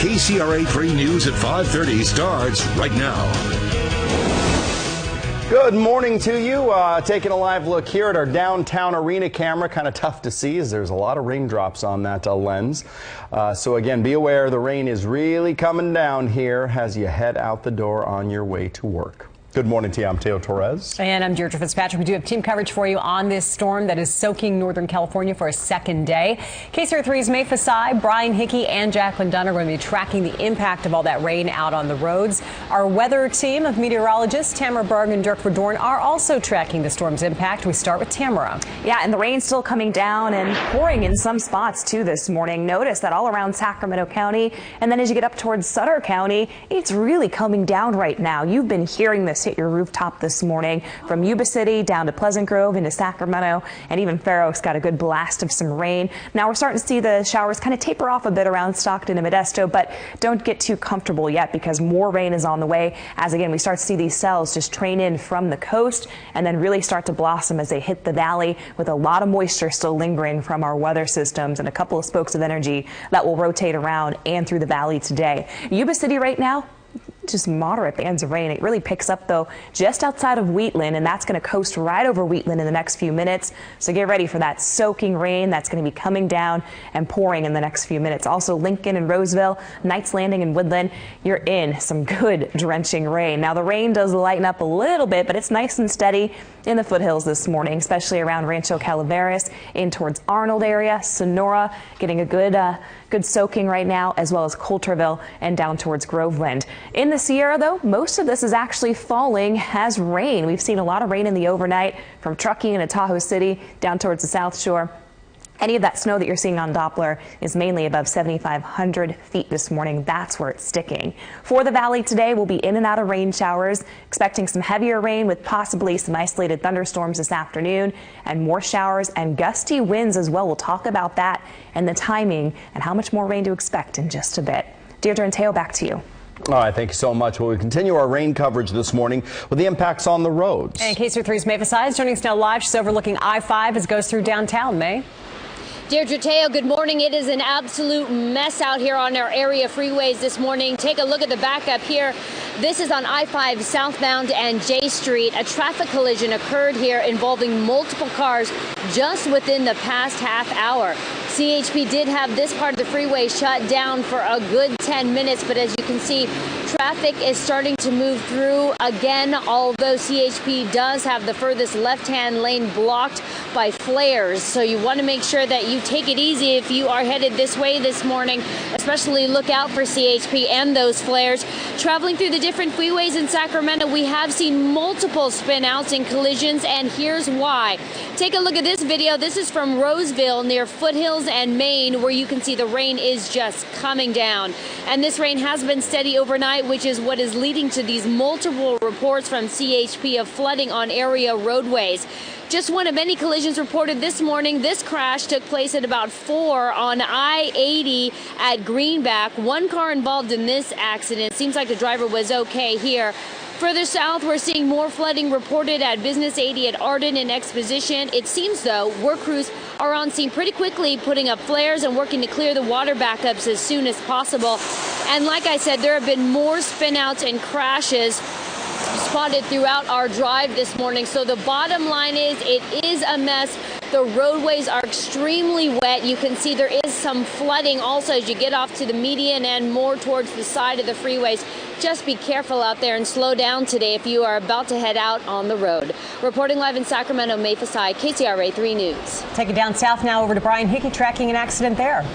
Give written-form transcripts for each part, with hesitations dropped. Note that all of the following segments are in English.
KCRA 3 News at 5:30 starts right now. Good morning to you. Taking a live look here at our downtown arena camera. Kind of tough to see as there's a lot of raindrops on that lens. So again, be aware the rain is really coming down here as you head out the door on your way to work. Good morning to you. I'm Teo Torres. And I'm Deirdre Fitzpatrick. We do have team coverage for you on this storm that is soaking Northern California for a second day. KCRA 3's May Fasai, Brian Hickey, and Jacqueline Dunn are going to be tracking the impact of all that rain out on the roads. Our weather team of meteorologists, Tamara Berg and Dirk Verdorn, are also tracking the storm's impact. We start with Tamara. Yeah, and the rain's still coming down and pouring in some spots too this morning. Notice that all around Sacramento County, and then as you get up towards Sutter County, it's really coming down right now. You've been hearing this hit your rooftop this morning from Yuba City down to Pleasant Grove into Sacramento, and even Fair Oaks got a good blast of some rain. Now we're starting to see the showers kind of taper off a bit around Stockton and Modesto, but don't get too comfortable yet because more rain is on the way as again we start to see these cells just train in from the coast and then really start to blossom as they hit the valley with a lot of moisture still lingering from our weather systems and a couple of spokes of energy that will rotate around and through the valley today. Yuba City right now, just moderate bands of rain. It really picks up though just outside of Wheatland, and that's going to coast right over Wheatland in the next few minutes. So get ready for that soaking rain that's going to be coming down and pouring in the next few minutes. Also Lincoln and Roseville, Knights Landing and Woodland, you're in some good drenching rain. Now the rain does lighten up a little bit, but it's nice and steady in the foothills this morning, especially around Rancho Calaveras in towards Arnold area. Sonora getting a good soaking right now, as well as Coulterville and down towards Groveland. In the Sierra, though, most of this is actually falling as rain. We've seen a lot of rain in the overnight from Truckee into Tahoe City down towards the South Shore. Any of that snow that you're seeing on Doppler is mainly above 7,500 feet this morning. That's where it's sticking. For the valley today, we'll be in and out of rain showers, expecting some heavier rain with possibly some isolated thunderstorms this afternoon and more showers and gusty winds as well. We'll talk about that and the timing and how much more rain to expect in just a bit. Deirdre and Teo, back to you. All right, thank you so much. Well, we continue our rain coverage this morning with the impacts on the roads. And KCRA 3's May Fasai is joining us now live. She's overlooking I-5 as it goes through downtown. May? Deirdre, Teo, good morning. It is an absolute mess out here on our area freeways this morning. Take a look at the backup here. This is on I-5 southbound and J Street. A traffic collision occurred here involving multiple cars just within the past half hour. CHP did have this part of the freeway shut down for a good 10 minutes, but as you can see, traffic is starting to move through again, although CHP does have the furthest left-hand lane blocked by flares. So you want to make sure that you take it easy if you are headed this way this morning, especially look out for CHP and those flares. Traveling through the different freeways in Sacramento, we have seen multiple spin-outs and collisions, and here's why. Take a look at this video. This is from Roseville near Foothills and Main, where you can see the rain is just coming down. And this rain has been steady overnight, which is what is leading to these multiple reports from CHP of flooding on area roadways. Just one of many collisions reported this morning. This crash took place at about 4 on I-80 at Greenback. One car involved in this accident. Seems like the driver was okay here. Further south, we're seeing more flooding reported at Business 80 at Arden and Exposition. It seems, though, work crews are on scene pretty quickly, putting up flares and working to clear the water backups as soon as possible. And like I said, there have been more spinouts and crashes spotted throughout our drive this morning. So the bottom line is it is a mess. The roadways are extremely wet. You can see there is some flooding also as you get off to the median and more towards the side of the freeways. Just be careful out there and slow down today if you are about to head out on the road. Reporting live in Sacramento, May Fasai, KCRA 3 News. Take it down south now over to Brian Hickey tracking an accident there.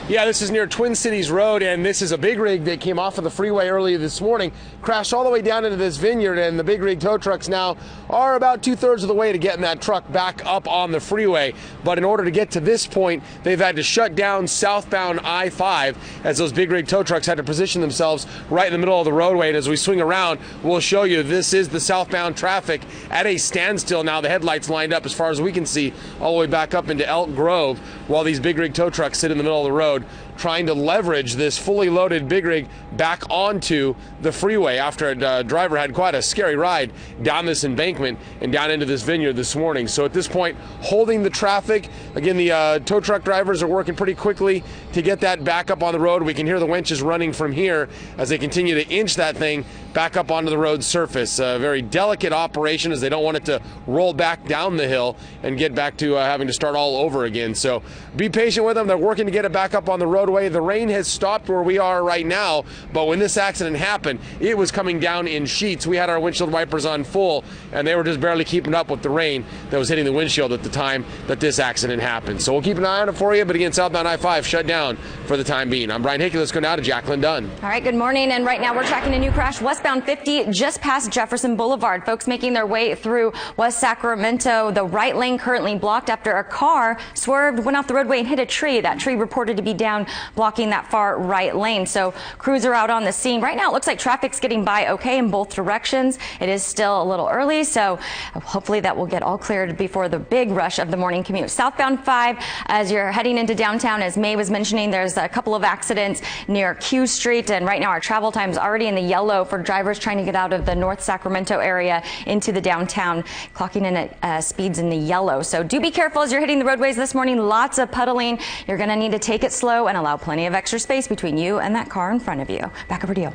Yeah, this is near Twin Cities Road, and this is a big rig that came off of the freeway earlier this morning, crashed all the way down into this vineyard, and the big rig tow trucks now are about 2/3 of the way to getting that truck back up on the freeway. But in order to get to this point, they've had to shut down southbound I-5 as those big rig tow trucks had to position themselves right in the middle of the roadway. And as we swing around, we'll show you this is the southbound traffic at a standstill now. The headlights lined up as far as we can see all the way back up into Elk Grove while these big rig tow trucks sit in the middle of the road, trying to leverage this fully loaded big rig back onto the freeway after a driver had quite a scary ride down this embankment and down into this vineyard this morning. So at this point, holding the traffic. Again, the tow truck drivers are working pretty quickly to get that back up on the road. We can hear the winches running from here as they continue to inch that thing back up onto the road surface. A very delicate operation as they don't want it to roll back down the hill and get back to having to start all over again. So be patient with them. They're working to get it back up on the roadway. The rain has stopped where we are right now, but when this accident happened, it was coming down in sheets. We had our windshield wipers on full, and they were just barely keeping up with the rain that was hitting the windshield at the time that this accident happened. So we'll keep an eye on it for you, but again, southbound I-5 shut down for the time being. I'm Brian Hickey. Let's go now to Jacqueline Dunn. All right, good morning, and right now we're tracking a new crash westbound 50 just past Jefferson Boulevard. Folks making their way through West Sacramento. The right lane currently blocked after a car swerved, went off the roadway and hit a tree. That tree reported to be down, blocking that far right lane. So crews are out on the scene. Right now it looks like traffic's getting by okay in both directions. It is still a little early, so hopefully that will get all cleared before the big rush of the morning commute. Southbound 5, as you're heading into downtown, as May was mentioning, there's a couple of accidents near Q Street, and right now our travel time is already in the yellow for drivers trying to get out of the North Sacramento area into the downtown, clocking in at speeds in the yellow. So do be careful as you're hitting the roadways this morning. Lots of puddling. You're going to need to take it slow and allow plenty of extra space between you and that car in front of you. Back over to you.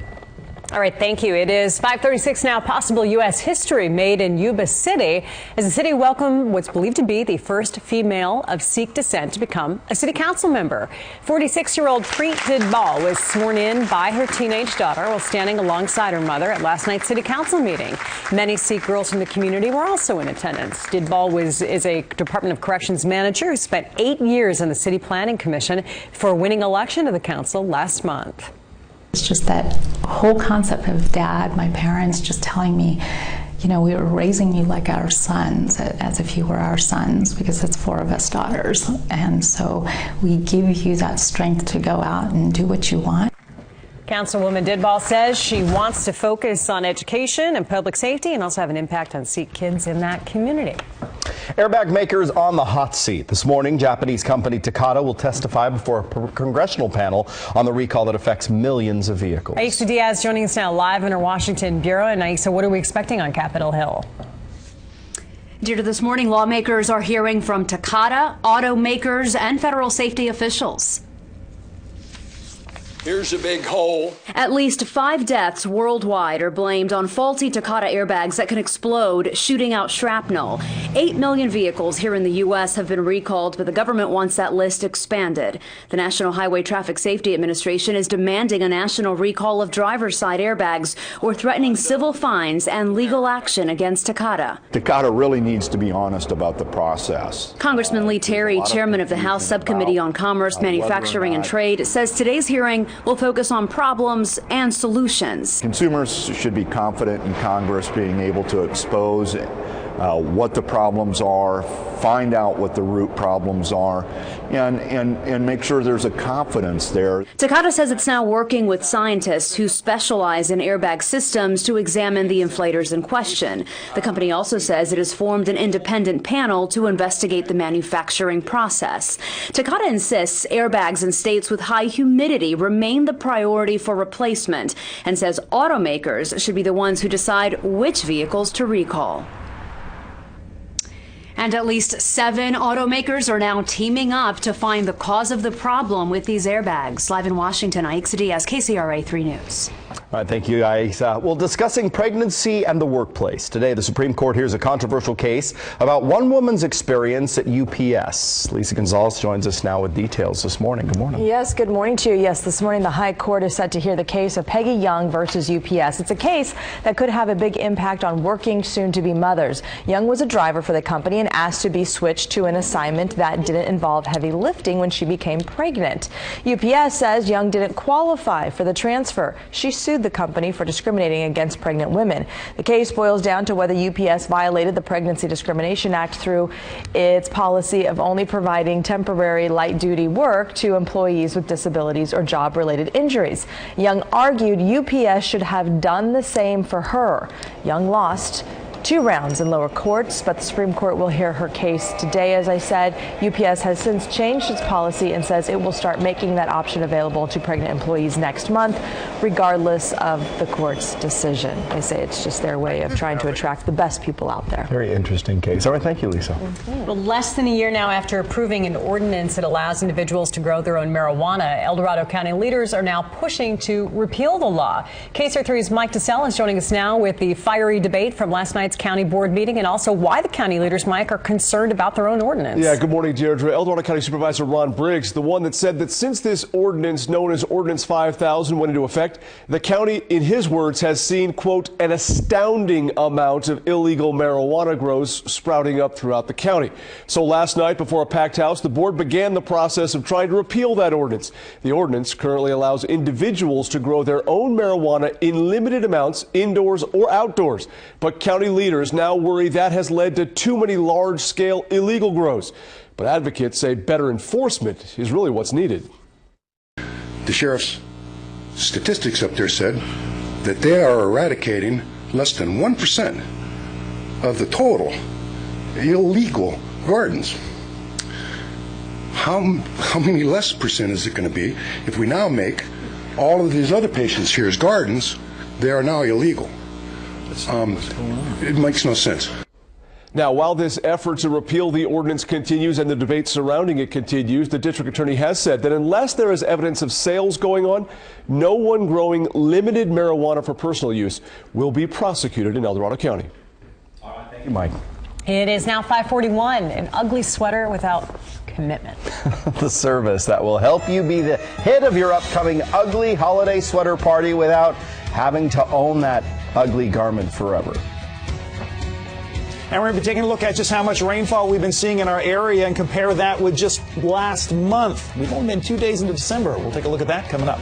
All right, thank you. It is 5:36 now. Possible U.S. history made in Yuba City as the city welcomed what's believed to be the first female of Sikh descent to become a city council member. 46-year-old Preet Didbal was sworn in by her teenage daughter while standing alongside her mother at last night's city council meeting. Many Sikh girls from the community were also in attendance. Didbal is a Department of Corrections manager who spent 8 years on the City Planning Commission before winning election to the council last month. It's just that whole concept of dad, my parents just telling me, you know, we were raising you like our sons, as if you were our sons, because it's 4 of us daughters. And so we give you that strength to go out and do what you want. Councilwoman Didbal says she wants to focus on education and public safety and also have an impact on Sikh kids in that community. Airbag makers on the hot seat. This morning, Japanese company Takata will testify before a congressional panel on the recall that affects millions of vehicles. Aisha Diaz joining us now live in our Washington bureau. And Aisha, what are we expecting on Capitol Hill? Due this morning, lawmakers are hearing from Takata, automakers, and federal safety officials. Here's a big hole. At least 5 deaths worldwide are blamed on faulty Takata airbags that can explode, shooting out shrapnel. 8 million vehicles here in the U.S. have been recalled, but the government wants that list expanded. The National Highway Traffic Safety Administration is demanding a national recall of driver's side airbags or threatening civil fines and legal action against Takata. Takata really needs to be honest about the process. Congressman Lee Terry, chairman of the House Subcommittee on Commerce, Manufacturing and Trade, says today's hearing will focus on problems and solutions. Consumers should be confident in Congress being able to expose what the problems are, find out what the root problems are, and make sure there's a confidence there. Takata says it's now working with scientists who specialize in airbag systems to examine the inflators in question. The company also says it has formed an independent panel to investigate the manufacturing process. Takata insists airbags in states with high humidity remain the priority for replacement and says automakers should be the ones who decide which vehicles to recall. And at least 7 automakers are now teaming up to find the cause of the problem with these airbags. Live in Washington, Aisha Diaz, KCRA 3 News. All right, thank you, Aisha. Well, discussing pregnancy and the workplace. Today, the Supreme Court hears a controversial case about one woman's experience at UPS. Lisa Gonzalez joins us now with details this morning. Good morning. Yes, good morning to you. Yes, this morning the High Court is set to hear the case of Peggy Young versus UPS. It's a case that could have a big impact on working soon-to-be mothers. Young was a driver for the company and asked to be switched to an assignment that didn't involve heavy lifting when she became pregnant. UPS says Young didn't qualify for the transfer. She sued the company for discriminating against pregnant women. The case boils down to whether UPS violated the Pregnancy Discrimination Act through its policy of only providing temporary light-duty work to employees with disabilities or job-related injuries. Young argued UPS should have done the same for her. Young lost 2 rounds in lower courts, but the Supreme Court will hear her case today. As I said, UPS has since changed its policy and says it will start making that option available to pregnant employees next month, regardless of the court's decision. They say it's just their way of trying to attract the best people out there. Very interesting case. All right, thank you, Lisa. Well, less than a year now after approving an ordinance that allows individuals to grow their own marijuana, El Dorado County leaders are now pushing to repeal the law. KCRA3's Mike DeSalle is joining us now with the fiery debate from last night's county board meeting and also why the county leaders, Mike, are concerned about their own ordinance. Yeah, good morning, Deirdre. El Dorado County Supervisor Ron Briggs, the one that said that since this ordinance known as Ordinance 5000 went into effect, the county, in his words, has seen, quote, an astounding amount of illegal marijuana grows sprouting up throughout the county. So last night, before a packed house, the board began the process of trying to repeal that ordinance. The ordinance currently allows individuals to grow their own marijuana in limited amounts, indoors or outdoors. But county leaders now worry that has led to too many large-scale illegal grows. But advocates say better enforcement is really what's needed. The sheriff's statistics up there said that they are eradicating less than 1% of the total illegal gardens. How many less percent is it going to be if we now make all of these other patients here's gardens, they are now illegal? It makes no sense. Now, while this effort to repeal the ordinance continues and the debate surrounding it continues, the district attorney has said that unless there is evidence of sales going on, no one growing limited marijuana for personal use will be prosecuted in El Dorado County. All right, thank you, Mike. It is now 5:41, an ugly sweater without commitment. The service that will help you be the hit of your upcoming ugly holiday sweater party without having to own that ugly garment forever. And we're going to be taking a look at just how much rainfall we've been seeing in our area and compare that with just last month. We've only been 2 days into December. We'll take a look at that coming up.